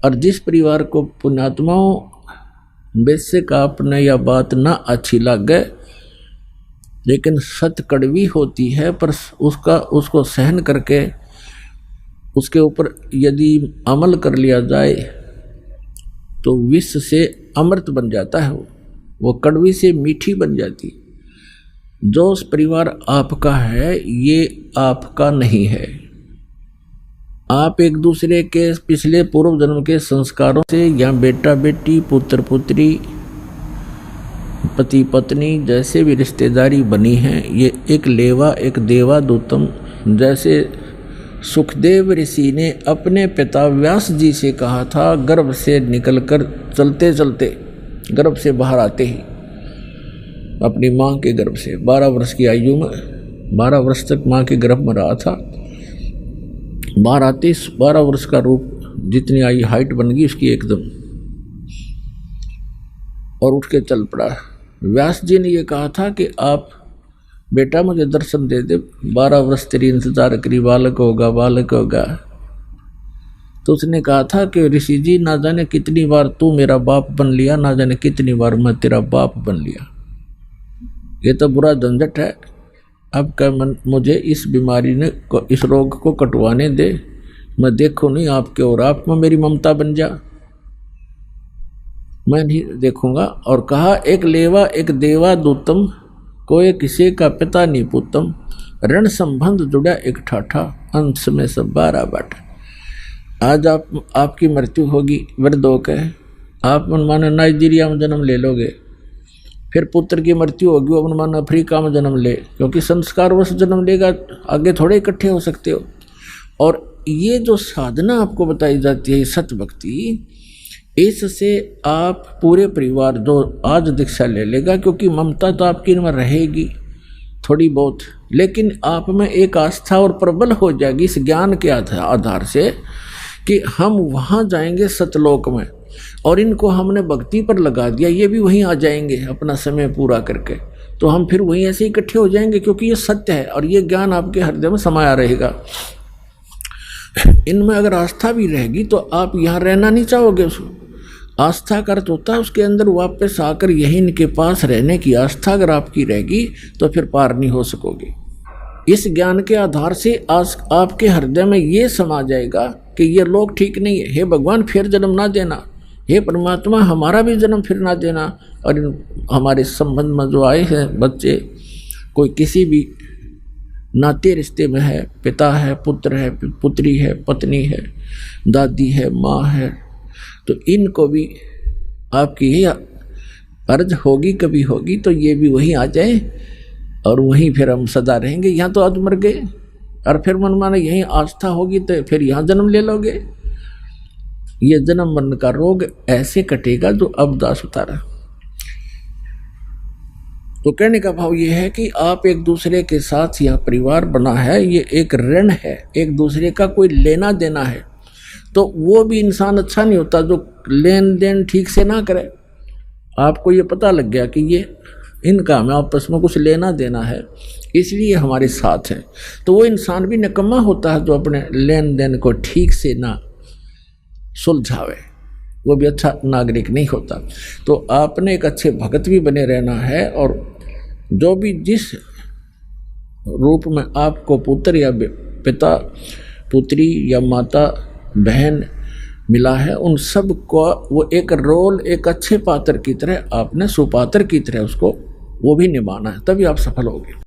और जिस परिवार को पुण्यात्माओं बेशक आपने यह बात ना अच्छी लगे, लेकिन सत्य कड़वी होती है, पर उसको सहन करके उसके ऊपर यदि अमल कर लिया जाए तो विष से अमृत बन जाता है, वो कड़वी से मीठी बन जाती। जो परिवार आपका है ये आपका नहीं है। आप एक दूसरे के पिछले पूर्व जन्म के संस्कारों से या बेटा बेटी, पुत्र पुत्री, पति पत्नी जैसे भी रिश्तेदारी बनी है, ये एक लेवा एक देवा दूतम। जैसे सुखदेव ऋषि ने अपने पिता व्यास जी से कहा था, गर्भ से निकलकर चलते चलते, गर्भ से बाहर आते ही, अपनी माँ के गर्भ से 12 वर्ष की आयु में, 12 वर्ष तक माँ के गर्भ में रहा था। बाहर आते 12 वर्ष का रूप, जितनी आई हाइट बन गई उसकी एकदम, और उठ के चल पड़ा। व्यास जी ने ये कहा था कि आप बेटा मुझे दर्शन दे दे, 12 वर्ष तेरी इंतजार करी, बालक होगा बालक होगा। तो उसने कहा था कि ऋषि जी, ना जाने कितनी बार तू मेरा बाप बन लिया, ना जाने कितनी बार मैं तेरा बाप बन लिया। ये तो बुरा झंझट है। अब क्या मुझे इस बीमारी ने इस रोग को कटवाने दे, मैं देखूं नहीं आपके, और आप में मेरी ममता बन जा, मैं नहीं देखूंगा। और कहा, एक लेवा एक देवा दूतम, कोई किसी का पिता नहीं पुतम, ऋण संबंध जुड़ा एक ठाठा, अंश में सब 12 बाटा। आज आपकी मृत्यु होगी वृद्ध होकर, आप मनमाना नाइजीरिया में जन्म ले लोगे, फिर पुत्र की मृत्यु होगी वो मनमाना अफ्रीका में जन्म ले, क्योंकि संस्कारवश जन्म लेगा, आगे थोड़े इकट्ठे हो सकते हो। और ये जो साधना आपको बताई जाती है सत्य भक्ति, इससे आप पूरे परिवार जो आज दीक्षा ले लेगा, क्योंकि ममता तो आपकी में रहेगी थोड़ी बहुत, लेकिन आप में एक आस्था और प्रबल हो जाएगी इस ज्ञान के आधार से कि हम वहाँ जाएंगे सतलोक में, और इनको हमने भक्ति पर लगा दिया, ये भी वहीं आ जाएंगे अपना समय पूरा करके, तो हम फिर वहीं ऐसे इकट्ठे हो जाएंगे, क्योंकि ये सत्य है और ये ज्ञान आपके हृदय में समाया रहेगा। इनमें अगर आस्था भी रहेगी तो आप यहाँ रहना नहीं चाहोगे। उसको आस्था का अर्थ होता है उसके अंदर वापस आकर यही इनके पास रहने की आस्था अगर आपकी रहेगी तो फिर पार नहीं हो सकोगे। इस ज्ञान के आधार से आज आपके हृदय में ये समा जाएगा कि ये लोग ठीक नहीं है, हे भगवान फिर जन्म ना देना, हे परमात्मा हमारा भी जन्म फिर ना देना। और हमारे संबंध में जो आए हैं बच्चे, कोई किसी भी नाते रिश्ते में है, पिता है, पुत्र है, पुत्री है, पत्नी है, दादी है, माँ है, तो इनको भी आपकी ही अर्ज होगी, कभी होगी तो ये भी वहीं आ जाए और वहीं फिर हम सदा रहेंगे। यहाँ तो आज मर गए और फिर मन माना यहीं आस्था होगी तो फिर यहाँ जन्म ले लोगे। ये जन्म मरण का रोग ऐसे कटेगा जो अब दास उतारा। तो कहने का भाव ये है कि आप एक दूसरे के साथ यह परिवार बना है, ये एक ऋण है, एक दूसरे का कोई लेना देना है। तो वो भी इंसान अच्छा नहीं होता जो लेन देन ठीक से ना करे। आपको ये पता लग गया कि ये इनका हमें आपस में कुछ लेना देना है, इसलिए हमारे साथ है, तो वो इंसान भी निकम्मा होता है जो अपने लेन देन को ठीक से ना सुलझावे, वो भी अच्छा नागरिक नहीं होता। तो आपने एक अच्छे भगत भी बने रहना है, और जो भी जिस रूप में आपको पुत्र या पिता, पुत्री या माता, बहन मिला है, उन सब को वो एक रोल, एक अच्छे पात्र की तरह आपने सुपात्र की तरह उसको वो भी निभाना है, तभी आप सफल होगे।